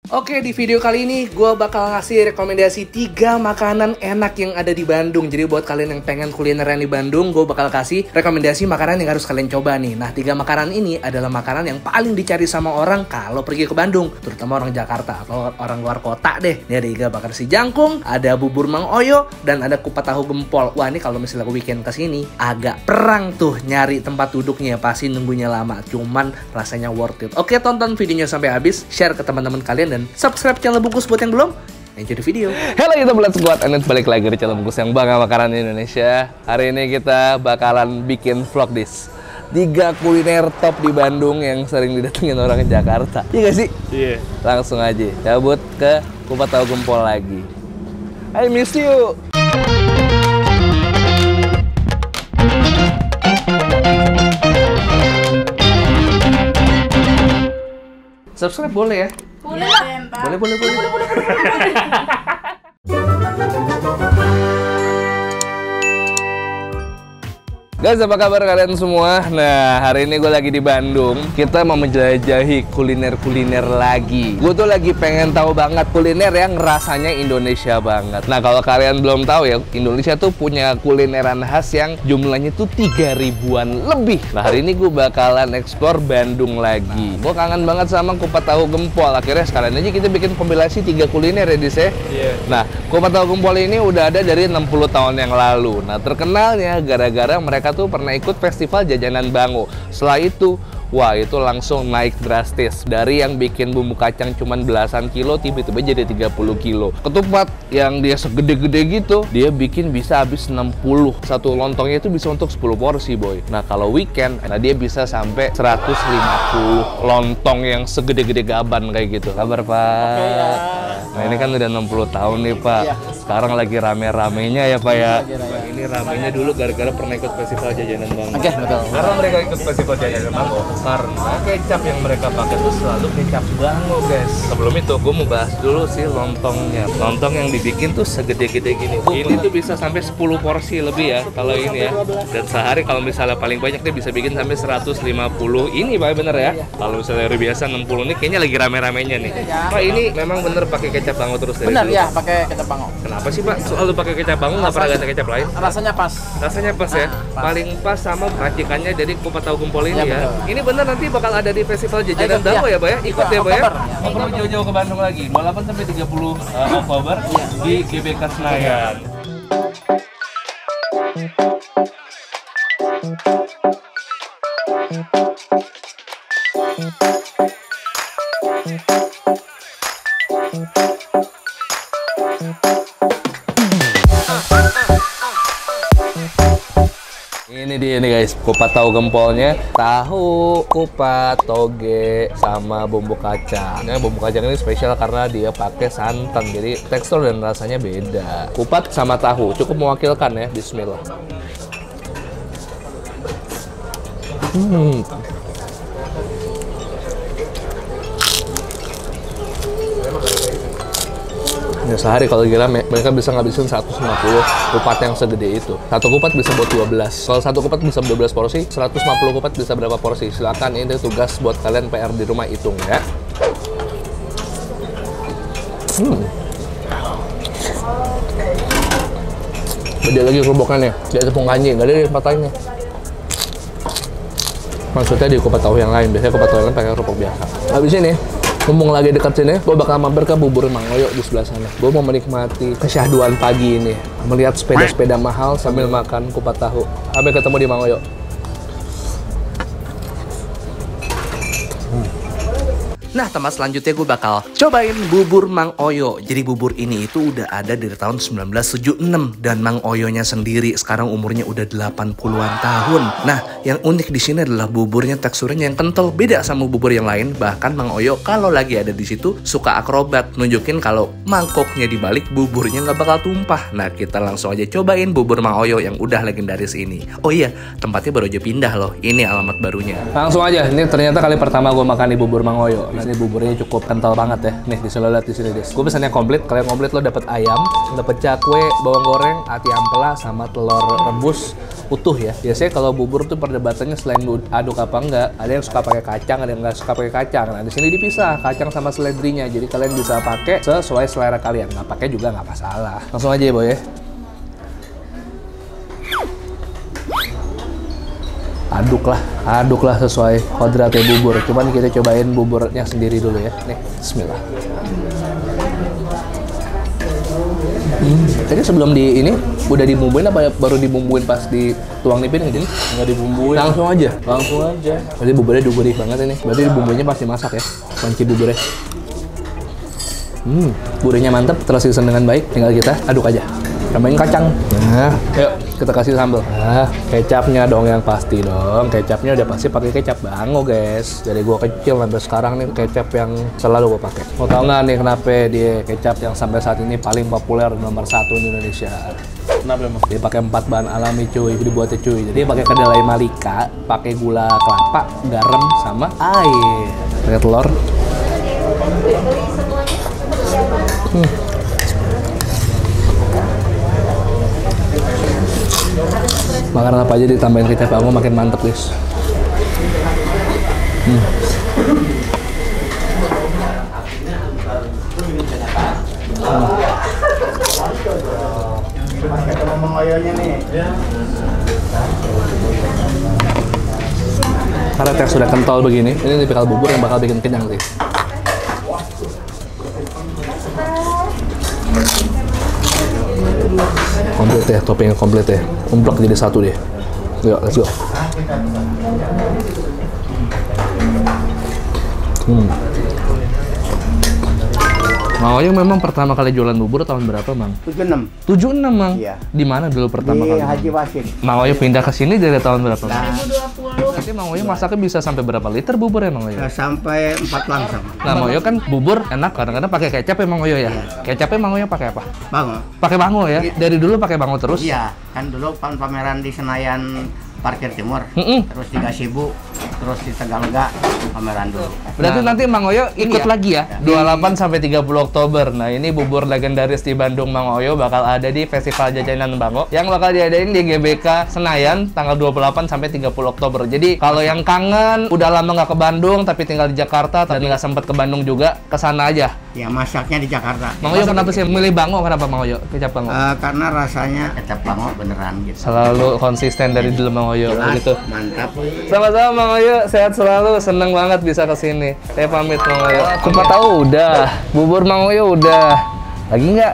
Oke, di video kali ini gue bakal ngasih rekomendasi 3 makanan enak yang ada di Bandung. Jadi buat kalian yang pengen kulineran di Bandung, gue bakal kasih rekomendasi makanan yang harus kalian coba nih. Nah, 3 makanan ini adalah makanan yang paling dicari sama orang kalau pergi ke Bandung, terutama orang Jakarta atau orang luar kota deh. Ini ada iga bakar si jangkung, ada bubur Mang Oyo, dan ada kupat tahu gempol. Wah, ini kalau misalnya weekend kesini agak perang tuh nyari tempat duduknya, pasti nunggunya lama. Cuman rasanya worth it. Oke, tonton videonya sampai habis, share ke teman-teman kalian, dan subscribe channel Bungkus buat yang belum. Enjoy the video. Halo YouTube Let's Squad, Anet balik lagi di channel Bungkus yang bangga makanan Indonesia. Hari ini kita bakalan bikin vlog this 3 kuliner top di Bandung yang sering didatengin orang ke Jakarta. Iya gak sih? Iya. Langsung aja cabut ke kupat tahu gempol lagi. I miss you. Subscribe boleh ya? Boleh, Boleh. Guys, apa kabar kalian semua? Nah, hari ini gue lagi di Bandung. Kita mau menjelajahi kuliner-kuliner lagi. Gue tuh lagi pengen tahu banget kuliner yang rasanya Indonesia banget. Nah, kalau kalian belum tahu ya, Indonesia tuh punya kulineran khas yang jumlahnya tuh 3 ribuan lebih. Nah, hari ini gue bakalan explore Bandung lagi. Gue kangen banget sama kupat tahu gempol. Akhirnya sekalian aja kita bikin kompilasi 3 kuliner ya, Dis ya? Nah, kupat tahu gempol ini udah ada dari 60 tahun yang lalu. Nah, terkenalnya gara-gara mereka tuh pernah ikut festival jajanan Bango. Setelah itu, wah, itu langsung naik drastis. Dari yang bikin bumbu kacang cuman belasan kilo, tiba-tiba jadi 30 kilo. Ketupat yang dia segede-gede gitu, dia bikin bisa habis 60. Satu lontongnya itu bisa untuk 10 porsi, boy. Nah, kalau weekend, nah dia bisa sampai 150 lontong yang segede-gede gaban kayak gitu. Kabar, Pak? Oke, ya. Nah, ini kan udah 60 tahun nih, Pak. Iya. Sekarang lagi rame-ramenya ya, Pak ya. Ini ramenya dulu gara-gara pernah ikut festival jajanan Bango. Oke, betul. Karena mereka ikut festival jajanan Bango, karena kecap yang mereka pakai tuh selalu kecap Bango, guys. Sebelum itu, gue mau bahas dulu sih lontongnya. Lontong yang dibikin tuh segede-gede gini. Ini tuh bisa sampai 10 porsi lebih ya, kalau ini ya. Dan sehari kalau misalnya paling banyak dia bisa bikin sampai 150. Ini Pak, bener ya? Kalau misalnya hari biasa 60 nih, kayaknya lagi rame-ramenya nih. Pak, ini memang bener pakai kecap Bango terus dari Benar dulu? ya, pakai kecap Bango. Kenapa sih Pak selalu pakai kecap Bango, nggak pernah ganti kecap lain? Rasanya pas. Rasanya pas ya, pas. paling pas sama racikannya dari kupat tahu gempol ini Ya, ya. betul. Ini bener nanti bakal ada di festival jajanan Bango ya, Pak ya? Ikut ya, Pak ya? Oktober. Oh, perlu jauh-jauh ke Bandung lagi. 28 sampai 30 Oktober di GBK Senayan. Ini dia nih guys, kupat tahu gempolnya, tahu, kupat, toge, sama bumbu kacang. Nah, bumbu kacang ini spesial karena dia pakai santan, jadi tekstur dan rasanya beda. Kupat sama tahu cukup mewakilkan ya. Bismillah. Ya, sehari kalau gila mereka bisa ngabisin 150 kupat yang segede itu. Satu kupat bisa buat 12. Kalau satu kupat bisa 12 porsi, 150 kupat bisa berapa porsi? Silakan, ini tugas buat kalian PR di rumah, hitung ya. Beda lagi kerupuknya, dia tepung kanji, nggak ada di tempat lainnya. Maksudnya di kupat tahu yang lain, biasanya kupat tahu yang lain pakai kerupuk biasa. Habis ini, mumpung lagi dekat sini, gue bakal mampir ke bubur Mang Oyo di sebelah sana. Gue mau menikmati kesyahduan pagi ini, melihat sepeda-sepeda mahal sambil makan kupat tahu. Sampai ketemu di Mang Oyo. Nah, tempat selanjutnya gue bakal cobain bubur Mang Oyo. Jadi bubur ini itu udah ada dari tahun 1976 dan Mang Oyonya sendiri sekarang umurnya udah 80-an tahun. Nah, yang unik di sini adalah buburnya teksturnya yang kental, beda sama bubur yang lain. Bahkan Mang Oyo kalau lagi ada di situ suka akrobat, nunjukin kalau mangkoknya dibalik buburnya nggak bakal tumpah. Nah, kita langsung aja cobain bubur Mang Oyo yang udah legendaris ini. Oh iya, tempatnya baru aja pindah loh. Ini alamat barunya. Langsung aja, ini ternyata kali pertama gue makan di bubur Mang Oyo. Nah, Ini buburnya cukup kental banget ya. Nih, bisa lo lihat di sini, guys. Gue pesannya komplit. Kalian komplit lo dapat ayam, dapat cakwe, bawang goreng, ati ampela, sama telur rebus utuh ya. Biasanya kalau bubur tuh perdebatannya selain aduk apa enggak, ada yang suka pakai kacang, ada yang nggak suka pakai kacang. Nah, di sini dipisah kacang sama seledrinya. Jadi kalian bisa pakai sesuai selera kalian. Nggak pakai juga nggak masalah. Langsung aja ya, Boy ya. Aduklah sesuai kodratnya bubur. Cuman kita cobain buburnya sendiri dulu ya. Nih, bismillah. Tadi sebelum di ini udah dibumbuin apa baru dibumbuin pas dituang di piring gini? Nggak dibumbuin. Langsung aja. Langsung aja. Berarti buburnya udah gurih banget ini. Berarti bumbunya pasti masak ya. Kunci buburnya. Gurihnya mantep, terseason dengan baik. Tinggal kita aduk aja. Tambahin kacang. Nah, yuk kita kasih sambal. Nah, kecapnya dong yang pasti dong. Kecapnya udah pasti pakai kecap Bango, guys. Dari gua kecil sampai sekarang nih kecap yang selalu gua pakai. Mau tau nggak nih kenapa dia kecap yang sampai saat ini paling populer nomor 1 di Indonesia? Kenapa emang? Dia pakai 4 bahan alami cuy, dibuatnya cuy. Jadi pakai kedelai Malika, pakai gula kelapa, garam sama air. Pakai telur. Makanan apa aja ditambahin kecap Bango makin mantep, guys. Karena teks sudah kental begini, ini tipikal bubur yang bakal bikin kenyang sih. Komplit ya, toppingnya komplit ya. Umplek jadi satu deh. Yuk, let's go. Mang Oyo memang pertama kali jualan bubur tahun berapa, Mang? 76. 76, Mang? Iya. Di mana dulu pertama kali? Di Haji Wasit. Mang Oyo pindah ke sini dari tahun berapa, Mang? 2020. Berarti Mang Oyo masaknya bisa sampai berapa liter bubur ya, Mang Oyo? Sampai 4 langsung. Nah, Mang Oyo kan bubur enak, kadang-kadang pakai kecap ya, Mang Oyo ya? Kecapnya Mang Oyo pakai apa? Bango. Pakai Bango ya? Dari dulu pakai Bango terus? Iya, kan dulu pameran di Senayan Parkir Timur, terus di Gasibu, terus di Tegalega pameran dulu. Berarti nanti Mang Oyo ikut Iya. lagi ya? 28 sampai 30 Oktober. Nah, ini bubur legendaris di Bandung Mang Oyo bakal ada di Festival Jajanan Bango yang bakal diadain di GBK Senayan tanggal 28 sampai 30 Oktober. Jadi, kalau yang kangen udah lama nggak ke Bandung tapi tinggal di Jakarta tapi nggak sempet ke Bandung juga, kesana aja. Ya, masaknya di Jakarta. Mang Oyo kenapa sih milih Bango? Kenapa Mang Oyo? Kecap Bango? Karena rasanya kecap Bango beneran gitu. Selalu konsisten dari dulu Mang Oyo Jelas, gitu. mantap. Sama-sama Mang Oyo, sehat selalu, seneng banget bisa kesini. Saya pamit Mang Oyo. Cuma tahu udah, bubur Mang Oyo udah. Lagi nggak?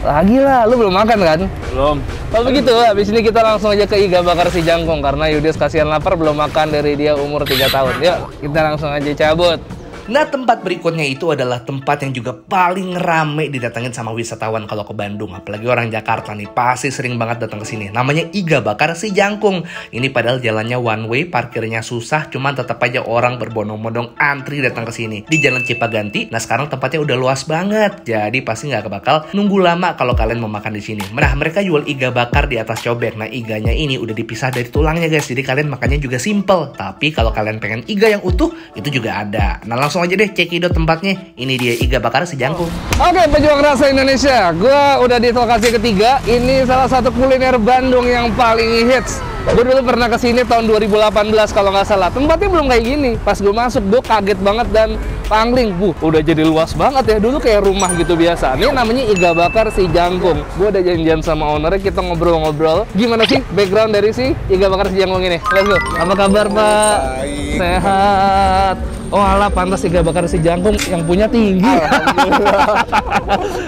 Lagi lah, lu belum makan kan? Belum. Kalau begitu, habis ini kita langsung aja ke Iga Bakar Si Jangkung karena Yudis kasihan lapar belum makan dari dia umur 3 tahun. Yuk, kita langsung aja cabut. Nah, tempat berikutnya itu adalah tempat yang juga paling rame didatengin sama wisatawan kalau ke Bandung. Apalagi orang Jakarta nih, pasti sering banget datang ke sini. Namanya Iga Bakar Si Jangkung. Ini padahal jalannya one way, parkirnya susah, cuman tetap aja orang berbondong-bondong antri datang ke sini. Di Jalan Cipaganti, nah sekarang tempatnya udah luas banget. Jadi pasti nggak bakal nunggu lama kalau kalian mau makan di sini. Nah, mereka jual iga bakar di atas cobek. Nah, iganya ini udah dipisah dari tulangnya, guys. Jadi kalian makannya juga simple. Tapi kalau kalian pengen iga yang utuh, itu juga ada. Nah, langsung aja deh cekidot tempatnya. Ini dia Iga Bakar Si Jangkung. Oke, pejuang rasa Indonesia. Gua udah di lokasi ketiga. Ini salah satu kuliner Bandung yang paling hits. Gue dulu pernah kesini tahun 2018 kalau nggak salah. Tempatnya belum kayak gini. Pas gue masuk, gue kaget banget dan pangling. Udah jadi luas banget ya. Dulu kayak rumah gitu biasa. Ini namanya Iga Bakar Si Jangkung. Gue udah janjian sama ownernya, kita ngobrol-ngobrol. Gimana sih background dari si Iga Bakar Si Jangkung ini? Let's go. Apa kabar, Pak? Baik. Sehat. Oh alah, pantas Iga Bakar Si Jangkung yang punya tinggi.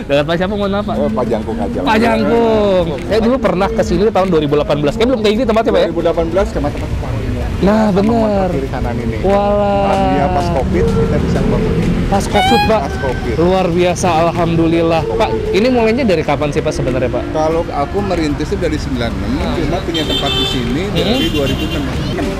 Dengan Pak siapa, mohon maaf Pak? Oh, Pak Jangkung aja. Pak Jangkung. Saya dulu pernah kesini tahun 2018. Kayak belum kayak gini tempatnya Pak ya? 2018 ke tempat-tempat ini. Nah bener. Kiri kanan ini. Walah. Dia pas Covid kita bisa bangun ini. Pas COVID, Pak. Pas COVID. Luar biasa, alhamdulillah. Pak, ini mulainya dari kapan sih, Pak, sebenarnya, Pak? Kalau aku merintisnya dari 96, cuma punya tempat di sini dari 2006.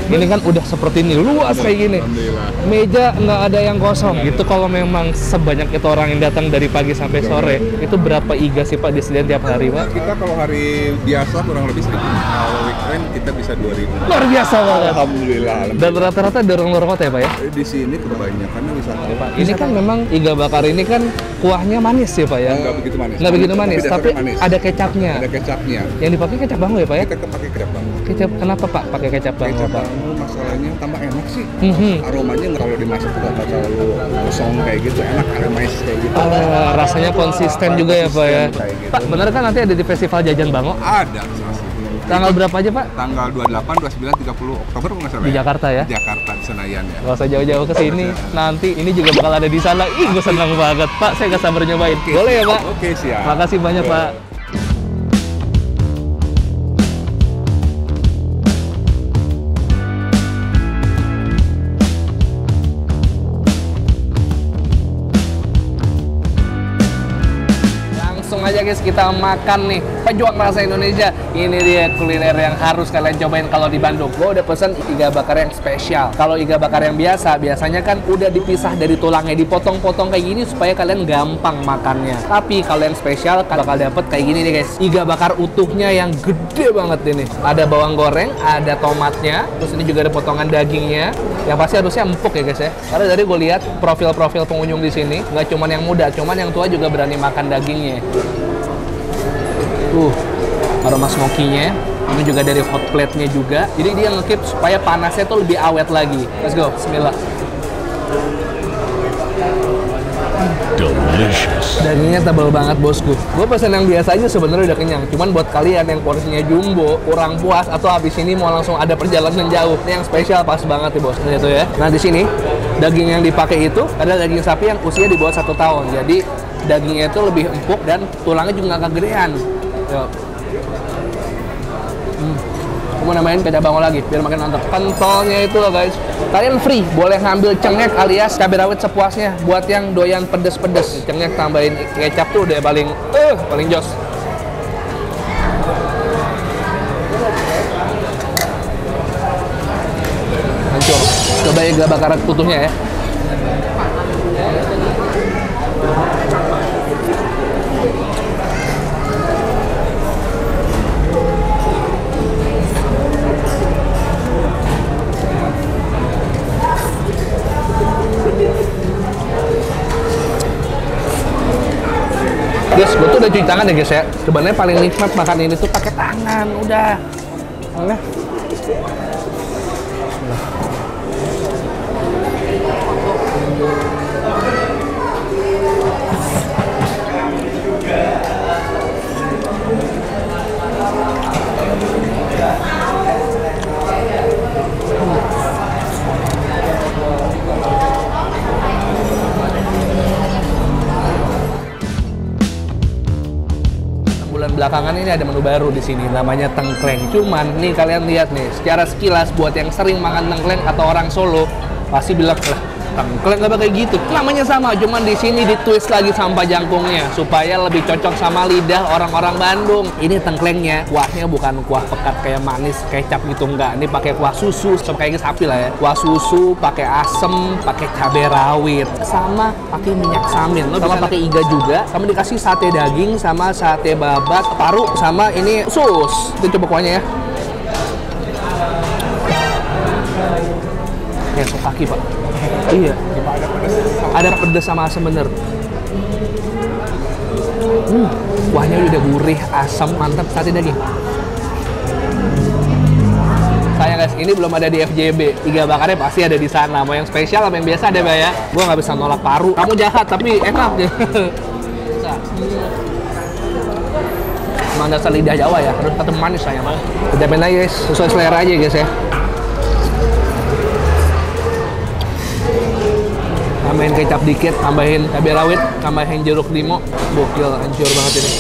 Ini kan udah seperti ini, luas kayak gini. Alhamdulillah. Meja nggak ada yang kosong. Itu kalau memang sebanyak itu orang yang datang dari pagi sampai sore, itu berapa iga sih, Pak, disediain tiap hari, Pak? Kita kalau hari biasa kurang lebih 1.000. Kalau weekend kita bisa 2.000. Luar biasa banget. Alhamdulillah. Dan rata-rata dari luar kota ya, Pak ya? Di sini kebanyakan wisata. Pak, ini kan memang iga bakar ini kan kuahnya manis ya, Pak ya? Nggak begitu manis. Nggak begitu manis, tapi dasarnya manis. ada kecapnya. Ada kecapnya. Yang dipakai kecap bango ya, Pak ya? Kita pakai kecap bango. Kecap kenapa, Pak, pakai kecap bango, Kecap Pak? bango masalahnya tambah enak sih. Mhm. Aromanya nggak kalau dimasak juga nggak terlalu kosong kayak gitu, enak aromatis kayak gitu. Rasanya konsisten juga ya, Pak ya? Kayak gitu. Pak, benar kan nanti ada di Festival Jajan Bango? Ada. Tanggal berapa aja, Pak? Tanggal 28, 29, 30 Oktober kalau nggak salah. Di ya? Jakarta ya? Di Jakarta, di Senayan ya. Gak usah jauh-jauh ke sini. Nanti ini juga bakal ada di sana. Ih, gue senang banget, Pak. Saya gak sabar nyobain. Boleh ya, Pak? Oke, siap. Makasih banyak, Boleh. Pak. Langsung aja guys, kita makan nih pejuang rasa Indonesia. Ini dia kuliner yang harus kalian cobain kalau di Bandung. Gue udah pesen iga bakar yang spesial. Kalau iga bakar yang biasa, biasanya kan udah dipisah dari tulangnya, dipotong-potong kayak gini supaya kalian gampang makannya. Tapi kalau yang spesial bakal dapet kayak gini nih guys, iga bakar utuhnya yang gede banget ini. Ada bawang goreng, ada tomatnya, terus ini juga ada potongan dagingnya. Yang pasti harusnya empuk ya guys ya. Karena dari gue lihat profil-profil pengunjung di sini nggak cuman yang muda, cuman yang tua juga berani makan dagingnya. Aroma smoky-nya. Ini juga dari hot plate-nya juga. Jadi dia nge-keep supaya panasnya tuh lebih awet lagi. Let's go. Bismillah. Delicious. Dagingnya tebal banget bosku. Gue pesen yang biasa aja sebenarnya udah kenyang. Cuman buat kalian yang porsinya jumbo, kurang puas atau habis ini mau langsung ada perjalanan jauh, ini yang spesial pas banget nih bos. Gitu ya. Nah di sini daging yang dipakai itu adalah daging sapi yang usia di bawah 1 tahun. Jadi dagingnya itu lebih empuk dan tulangnya juga nggak kegedean. Yuk. Aku mau namain kecap bango lagi biar makin mantap. Pentolnya itu loh guys, kalian free boleh ngambil cengek alias cabai rawit sepuasnya. Buat yang doyan pedes-pedes, cengek tambahin kecap tuh udah paling jos. Hancur. Coba iga bakar utuhnya ya. Guys, gue tuh udah cuci tangan ya guys ya. Sebenarnya paling nikmat makan ini tuh pakai tangan, udah. Nah. Bulan belakangan ini ada menu baru di sini, namanya tengkleng. Cuman nih kalian lihat nih, secara sekilas buat yang sering makan tengkleng atau orang Solo pasti bilang lah tengkleng gak kayak gitu. Namanya sama, cuman di sini ditwist lagi sampah jangkungnya supaya lebih cocok sama lidah orang-orang Bandung. Ini tengklengnya, kuahnya bukan kuah pekat kayak manis kecap gitu, enggak. Ini pakai kuah susu, sama kayak sapi lah ya. Kuah susu, pakai asem, pakai cabai rawit, sama pakai minyak samin. Sama pakai iga juga, sama dikasih sate daging, sama sate babat, paru, sama ini sus. Kita coba kuahnya ya. Ya, sop kaki pak. Iya. Ada pedas sama asam bener. Kuahnya udah gurih, asam, mantap. Sate daging. Sayang guys, ini belum ada di FJB. Iga bakarnya pasti ada di sana. Mau yang spesial apa yang biasa ada ya? Gua nggak bisa nolak paru. Kamu jahat tapi enak deh. Emang dasar lidah Jawa ya, harus tetap manis sayang mah. Kejamin aja guys, sesuai selera aja guys ya. Tambahin kecap dikit, tambahin cabai rawit, tambahin jeruk limau. Gokil, hancur banget ini.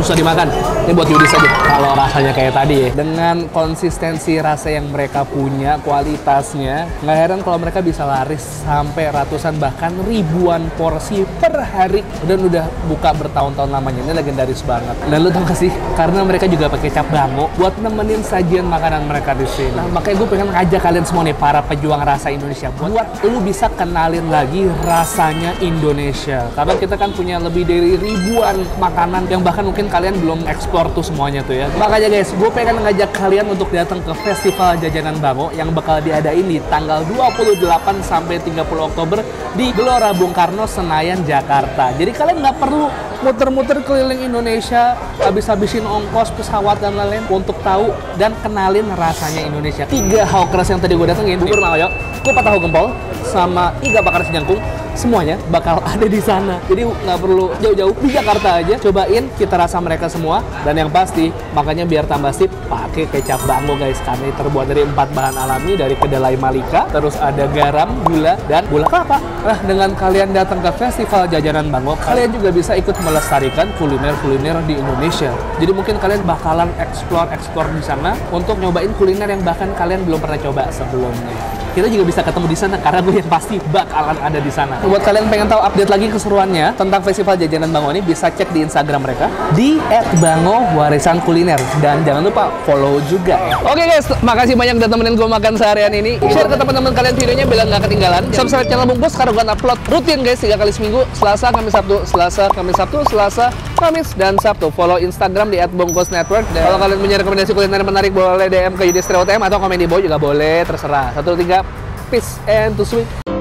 susah dimakan. Ini buat Yudis aja. Kalau rasanya kayak tadi ya, dengan konsistensi rasa yang mereka punya, kualitasnya, nggak heran kalau mereka bisa laris sampai ratusan bahkan ribuan porsi per hari. Dan udah buka bertahun-tahun lamanya. Ini legendaris banget. Dan lu tau gak sih? Karena mereka juga pakai cap bango buat nemenin sajian makanan mereka di sini. Nah, makanya gue pengen ngajak kalian semua nih, para pejuang rasa Indonesia, buat lu bisa kenalin lagi rasanya Indonesia. Karena kita kan punya lebih dari ribuan makanan yang bahkan mungkin kalian belum eksplor tuh semuanya tuh ya. Makanya guys, gue pengen ngajak kalian untuk datang ke Festival Jajanan Bango yang bakal diadain di tanggal 28 sampai 30 Oktober di Gelora Bung Karno, Senayan, Jakarta. Jadi kalian nggak perlu muter-muter keliling Indonesia, habis-habisin ongkos pesawat dan lain-lain untuk tahu dan kenalin rasanya Indonesia. 3 hawkers yang tadi gue datengin, bubur mayo, kupat tahu gempol, sama iga bakar sejangkung, semuanya bakal ada di sana. Jadi nggak perlu jauh-jauh, di Jakarta aja cobain cita rasa mereka semua. Dan yang pasti, makanya biar tambah sip, pakai kecap bango guys, karena ini terbuat dari 4 bahan alami dari kedelai Malika, terus ada garam, gula, dan gula kelapa. Nah, dengan kalian datang ke Festival Jajanan Bango, kalian juga bisa ikut melestarikan kuliner-kuliner di Indonesia. Jadi mungkin kalian bakalan explore di sana untuk nyobain kuliner yang bahkan kalian belum pernah coba sebelumnya. Kita juga bisa ketemu di sana karena gue yang pasti bakalan ada di sana. Buat kalian pengen tahu update lagi keseruannya tentang Festival Jajanan Bango ini, bisa cek di Instagram mereka di @bango_warisan_kuliner, dan jangan lupa follow juga ya. Oke guys, makasih banyak udah temenin gue makan seharian ini. Share ke teman-teman kalian videonya biar nggak ketinggalan. Subscribe channel Bungkus karena gue upload rutin guys 3 kali seminggu, Selasa, Kamis, Sabtu, Selasa, Kamis, Sabtu, Selasa, Kamis, dan Sabtu. Follow Instagram di @bungkusnetwork. Dan kalau kalian punya rekomendasi kuliner menarik, boleh DM ke Yudis OTM atau komen di bawah juga boleh, terserah. 1, 2, 3, peace and to sweet.